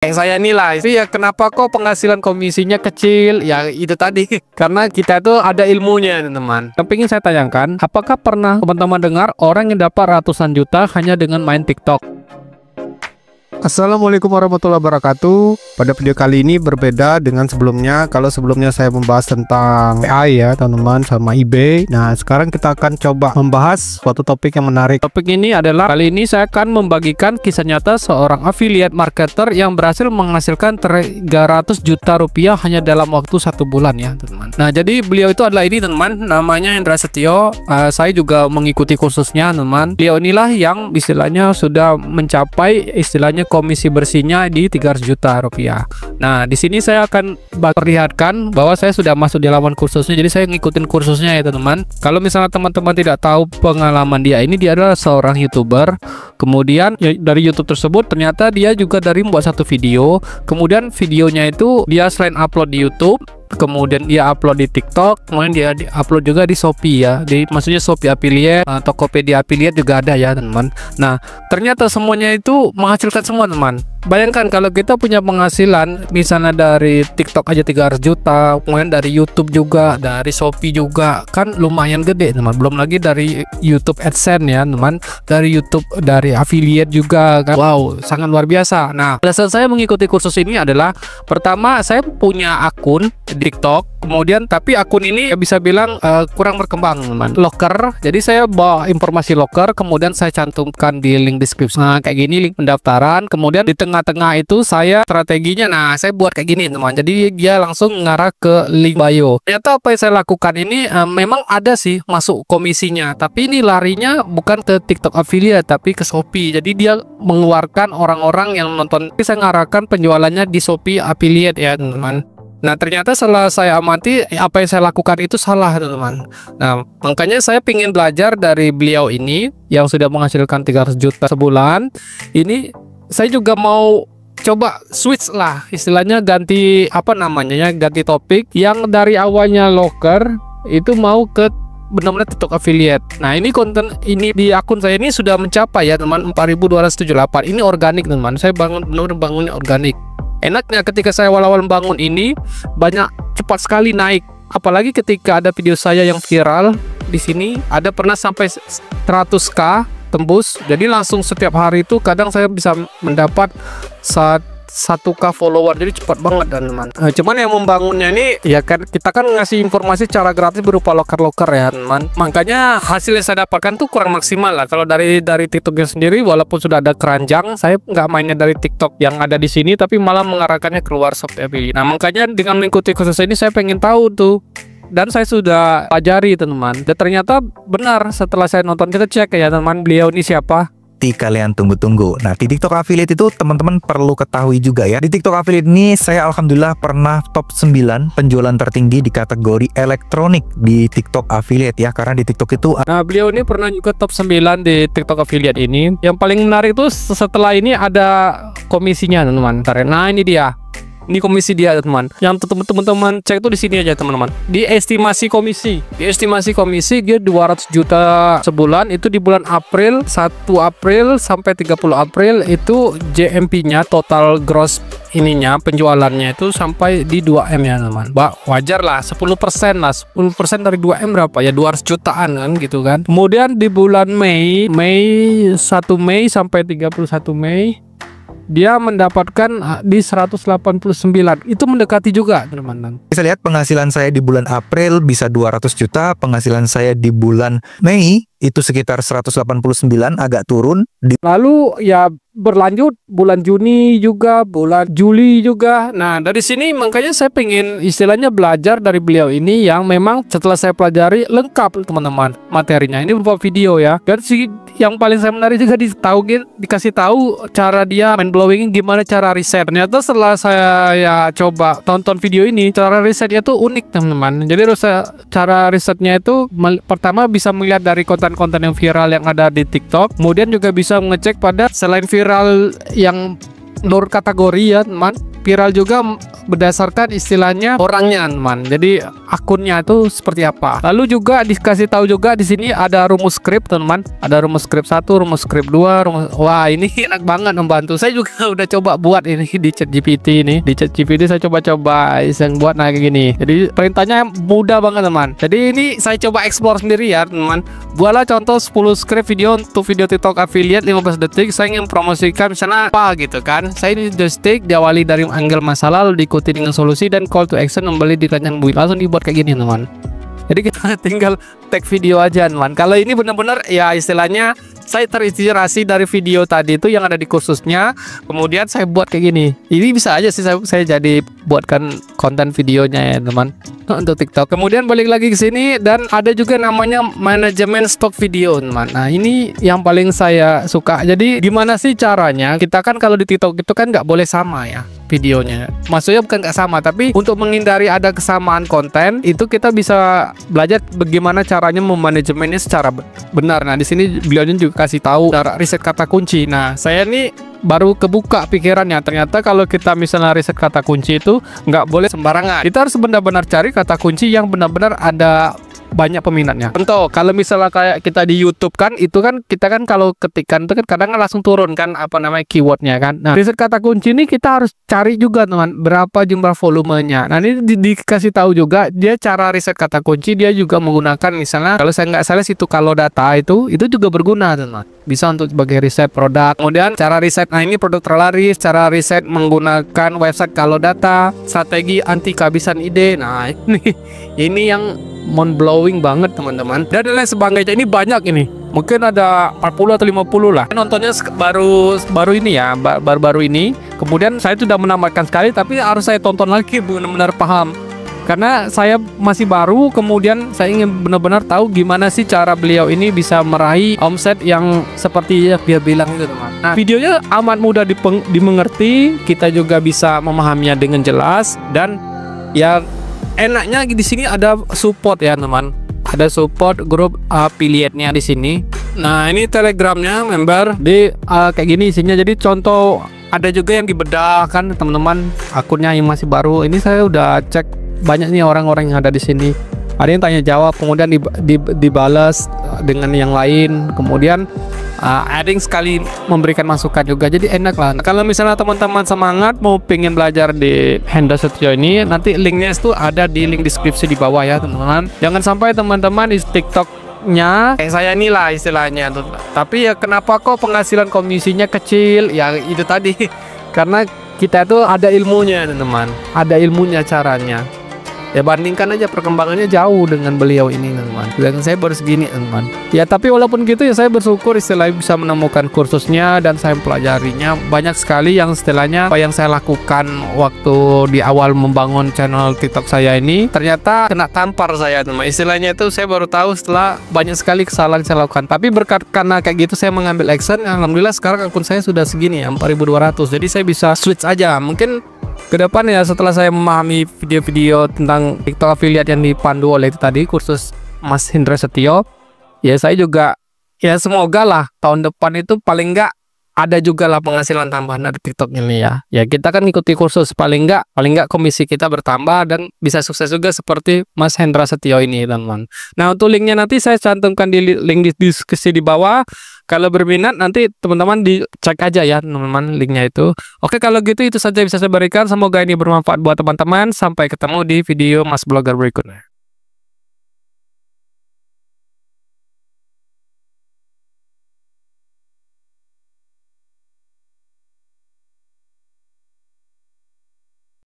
Kayak saya nilai sih ya, kenapa kok penghasilan komisinya kecil? Ya itu tadi karena kita itu ada ilmunya teman-teman. Yang ingin saya tanyakan, apakah pernah teman-teman dengar orang yang dapat ratusan juta hanya dengan main TikTok? Assalamualaikum warahmatullahi wabarakatuh. Pada video kali ini berbeda dengan sebelumnya. Kalau sebelumnya saya membahas tentang AI ya teman-teman, sama eBay. Nah sekarang kita akan coba membahas suatu topik yang menarik. Topik ini adalah, kali ini saya akan membagikan kisah nyata seorang affiliate marketer yang berhasil menghasilkan 300 juta rupiah hanya dalam waktu 1 bulan ya teman-teman. Nah jadi beliau itu adalah ini teman, namanya Hendra Setio. Saya juga mengikuti kursusnya teman. Beliau inilah yang istilahnya sudah mencapai istilahnya komisi bersihnya di 300 juta rupiah. Nah, di sini saya akan perlihatkan bahwa saya sudah masuk di laman kursusnya. Jadi saya ngikutin kursusnya ya teman-teman. Kalau misalnya teman-teman tidak tahu pengalaman dia adalah seorang YouTuber. Kemudian ya, dari YouTube tersebut ternyata dia juga dari membuat satu video. Kemudian videonya itu dia selain upload di YouTube, kemudian dia upload di TikTok, kemudian dia upload juga di Shopee ya, maksudnya Shopee affiliate, Tokopedia affiliate juga ada ya teman-teman. Nah ternyata semuanya itu menghasilkan semua teman. Bayangkan kalau kita punya penghasilan misalnya dari TikTok aja 300 juta, kemudian dari YouTube juga, dari Shopee juga, kan lumayan gede teman. Belum lagi dari YouTube AdSense ya teman, dari YouTube, dari affiliate juga kan. Wow, sangat luar biasa. Nah, alasan saya mengikuti kursus ini adalah, pertama saya punya akun TikTok, kemudian tapi akun ini bisa bilang kurang berkembang teman. Locker, jadi saya bawa informasi locker, kemudian saya cantumkan di link deskripsi. Nah kayak gini link pendaftaran, kemudian di tengah-tengah itu saya strateginya, nah saya buat kayak gini teman, jadi dia langsung mengarah ke link bio. Ternyata apa yang saya lakukan ini memang ada sih masuk komisinya, tapi ini larinya bukan ke TikTok affiliate tapi ke Shopee. Jadi dia mengeluarkan orang-orang yang nonton, saya ngarahkan penjualannya di Shopee affiliate ya teman-teman. Nah ternyata setelah saya amati apa yang saya lakukan itu salah teman-teman. Nah makanya saya ingin belajar dari beliau ini yang sudah menghasilkan 300 juta sebulan. Ini saya juga mau coba switch lah, istilahnya ganti apa namanya ya, ganti topik yang dari awalnya locker itu mau ke benar-benar TikTok affiliate. Nah ini konten ini di akun saya ini sudah mencapai ya teman 4278. Ini organik teman, saya benar-benar bangunnya organik. Enaknya ketika saya awal-awal membangun ini banyak cepat sekali naik, apalagi ketika ada video saya yang viral di sini, ada pernah sampai 100k tembus. Jadi langsung setiap hari itu kadang saya bisa mendapat 1k follower, jadi cepat banget teman. Cuman yang membangunnya ini ya kan, kita kan ngasih informasi secara gratis berupa loker-loker ya teman. Makanya hasil yang saya dapatkan tuh kurang maksimal lah. Kalau dari TikToknya sendiri, walaupun sudah ada keranjang, saya nggak mainnya dari TikTok yang ada di sini, tapi malah mengarahkannya keluar Shopee affiliate. Nah makanya dengan mengikuti kursus ini saya pengen tahu tuh, dan saya sudah pelajari teman. Dan ternyata benar, setelah saya nonton, kita cek ya teman, beliau ini siapa. Kalian tunggu-tunggu. Nah di TikTok affiliate itu teman-teman perlu ketahui juga ya, di TikTok affiliate ini saya alhamdulillah pernah top 9 penjualan tertinggi di kategori elektronik di TikTok affiliate ya, karena di TikTok itu nah beliau ini pernah juga top 9 di TikTok affiliate ini. Yang paling menarik itu setelah ini ada komisinya teman-teman. Nah ini dia, ini komisi dia teman. Yang teman-teman cek tuh di sini aja teman-teman. Di estimasi komisi dia 200 juta sebulan. Itu di bulan April, 1 April sampai 30 April itu JMP-nya, total gross ininya penjualannya itu sampai di 2M ya teman. Wajar lah, 10% lah. 10% dari 2M berapa ya, 200 jutaan kan gitu kan. Kemudian di bulan Mei 1 Mei sampai 31 Mei dia mendapatkan di 189. Itu mendekati juga teman-teman. Bisa lihat penghasilan saya di bulan April bisa 200 juta, penghasilan saya di bulan Mei itu sekitar 189, agak turun. Lalu ya berlanjut bulan Juni juga, bulan Juli juga. Nah dari sini makanya saya pengen istilahnya belajar dari beliau ini yang memang setelah saya pelajari lengkap teman-teman materinya. Ini berupa video ya. Dan yang paling saya menarik juga dikasih tahu cara dia main blowing, gimana cara riset. Ternyata setelah saya ya coba tonton video ini, cara risetnya tuh unik teman-teman. Jadi cara risetnya itu pertama bisa melihat dari konten-konten yang viral yang ada di TikTok, kemudian juga bisa mengecek pada selain viral yang menurut kategori ya teman, viral juga berdasarkan istilahnya orangnya, teman. Jadi akunnya itu seperti apa. Lalu juga dikasih tahu juga di sini ada rumus script, teman. Ada rumus script 1, rumus script 2, wah, ini enak banget membantu. Saya juga udah coba buat ini di ChatGPT ini. Di ChatGPT saya coba-coba iseng buat kayak gini. Jadi perintahnya mudah banget, teman. Jadi ini saya coba explore sendiri ya, teman. Buatlah contoh 10 script video untuk video TikTok affiliate 15 detik. Saya ingin promosikan misalnya apa gitu kan. Saya ini joystick diawali dari angle masalah lalu diikuti dengan solusi dan call to action membeli di keranjang buit. Langsung dibuat kayak gini, teman. Jadi kita tinggal tag video aja, teman. Kalau ini benar-benar ya istilahnya saya terinspirasi dari video tadi itu yang ada di kursusnya, kemudian saya buat kayak gini. Ini bisa aja sih saya jadi buatkan konten videonya ya, teman, untuk TikTok. Kemudian balik lagi ke sini dan ada juga namanya manajemen stok video, teman. Nah, ini yang paling saya suka. Jadi gimana sih caranya? Kita kan kalau di TikTok itu kan nggak boleh sama ya videonya. Maksudnya bukan nggak sama, tapi untuk menghindari ada kesamaan konten itu kita bisa belajar bagaimana caranya memanajemennya secara benar. Nah, di sini beliaunya juga kasih tahu cara riset kata kunci. Nah, saya nih baru kebuka pikirannya. Ternyata kalau kita misalnya riset kata kunci itu nggak boleh sembarangan. Kita harus benar-benar cari kata kunci yang benar-benar ada banyak peminatnya. Contoh, kalau misalnya kayak kita di YouTube kan, itu kan kita kan kalau ketikan itu kan kadang langsung turun kan apa namanya keywordnya kan. Nah, riset kata kunci ini kita harus cari juga, teman, berapa jumlah volumenya. Nah, ini dikasih tahu juga dia cara riset kata kunci. Dia juga menggunakan misalnya kalau saya nggak salah situ kalau data itu juga berguna, teman. Bisa untuk sebagai riset produk. Kemudian cara riset, nah ini produk terlaris, cara riset menggunakan website kalau data, strategi anti kehabisan ide. Nah, ini yang mind blowing banget, teman-teman. Dan lain sebagainya, ini banyak ini. Mungkin ada 40 atau 50 lah. Nontonnya baru ini ya, baru ini. Kemudian saya sudah menambahkan sekali, tapi harus saya tonton lagi benar-benar paham. Karena saya masih baru, kemudian saya ingin benar-benar tahu gimana sih cara beliau ini bisa meraih omset yang seperti dia bilang itu, teman. Nah, videonya amat mudah dimengerti, kita juga bisa memahaminya dengan jelas, dan ya enaknya di sini ada support ya, teman. Ada support grup affiliate-nya di sini. Nah, ini Telegramnya member di kayak gini isinya. Jadi contoh ada juga yang dibedah kan, teman-teman, akunnya yang masih baru. Ini saya udah cek banyak nih orang-orang yang ada di sini. Ada yang tanya jawab, kemudian dibalas dengan yang lain. Kemudian ada yang sekali memberikan masukan juga, jadi enak lah. Kalau misalnya teman-teman semangat mau pengen belajar di Hendra Setio ini, nanti linknya itu ada di link deskripsi di bawah ya, teman-teman. Jangan sampai teman-teman di TikToknya kayak saya ini lah istilahnya tuh. Tapi ya kenapa kok penghasilan komisinya kecil? Ya itu tadi karena kita tuh ada ilmunya, teman-teman. Ada ilmunya caranya. Ya bandingkan aja perkembangannya jauh dengan beliau ini, teman. Dan saya baru segini, teman. Ya tapi walaupun gitu ya saya bersyukur istilahnya bisa menemukan kursusnya dan saya pelajarinya. Banyak sekali yang istilahnya apa yang saya lakukan waktu di awal membangun channel TikTok saya ini ternyata kena tampar saya, teman. Istilahnya itu saya baru tahu setelah banyak sekali kesalahan saya lakukan. Tapi berkat karena kayak gitu saya mengambil action. Alhamdulillah sekarang akun saya sudah segini ya, 4.200. Jadi saya bisa switch aja. Mungkin ke depan ya setelah saya memahami video-video tentang TikTok affiliate yang dipandu oleh itu tadi kursus Mas Hendra Setio, ya saya juga ya semoga lah tahun depan itu paling enggak ada juga lah penghasilan tambahan dari TikTok ini ya. Ya kita kan ngikuti kursus paling enggak komisi kita bertambah dan bisa sukses juga seperti Mas Hendra Setio ini, teman-teman. Nah, untuk linknya nanti saya cantumkan di link di deskripsi di bawah. Kalau berminat nanti teman-teman dicek aja ya, teman-teman, linknya itu. Oke, kalau gitu itu saja bisa saya berikan. Semoga ini bermanfaat buat teman-teman. Sampai ketemu di video Mas Blogger berikutnya.